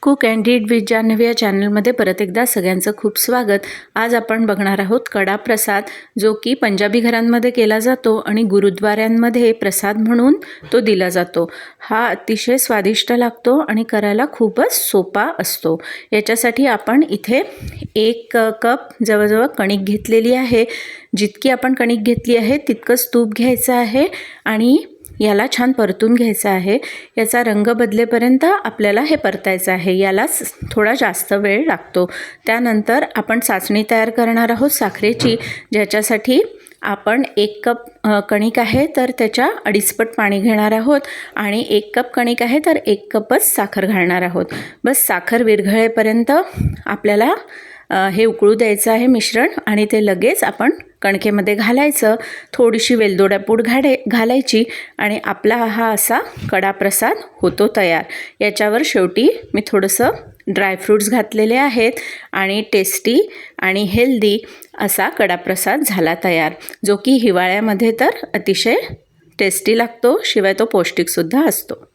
Cook and read with Janhavi या चॅनलमध्ये परत एकदा सगळ्यांचं खूप स्वागत। आज आपण बघणार आहोत कडा प्रसाद, जो की पंजाबी घरांमध्ये केला जातो आणि गुरुद्वारांमध्ये प्रसाद म्हणून तो दिला जातो। हा अतिशय स्वादिष्ट लागतो आणि करायला खूपच सोपा असतो। याच्यासाठी आपण इथे 1 कप जवळजवळ कणिक घेतलेली आहे। जितकी आपण कणिक घेतली आहे तितकंच तूप घ्यायचं आहे आणि याला छान परतून घ्यायचं आहे। याचा रंग बदलेपर्यंत आपल्याला हे परतायचं आहे। यालाच थोडा जास्त वेळ लागतो। त्यानंतर आपण चाचणी तयार करणार आहोत साखरेची, ज्याच्यासाठी आपण 1 कप कणिक आहे तर त्याच्या 2.5 पट पाणी घेणार आहोत आणि 1 कप कणिक आहे तर 1 कपच साखर घालणार आहोत। बस साखर विरघळेपर्यंत आपल्याला हे उकळू द्यायचं आहे मिश्रण आणि ते लगेच आपण कणकेमध्ये घालायचं। थोडीशी वेलदोडा पूड घालायची आणि आपला हा असा कडा प्रसाद होतो तयार। याच्यावर शेवटी मी थोडंसं ड्रायफ्रूट्स घातलेले आहेत आणि टेस्टी आणि हेल्दी असा कडा प्रसाद झाला तयार, जो की हिवाळ्यामध्ये तर अतिशय टेस्टी लागतो, शिवाय तो पौष्टिकसुद्धा असतो।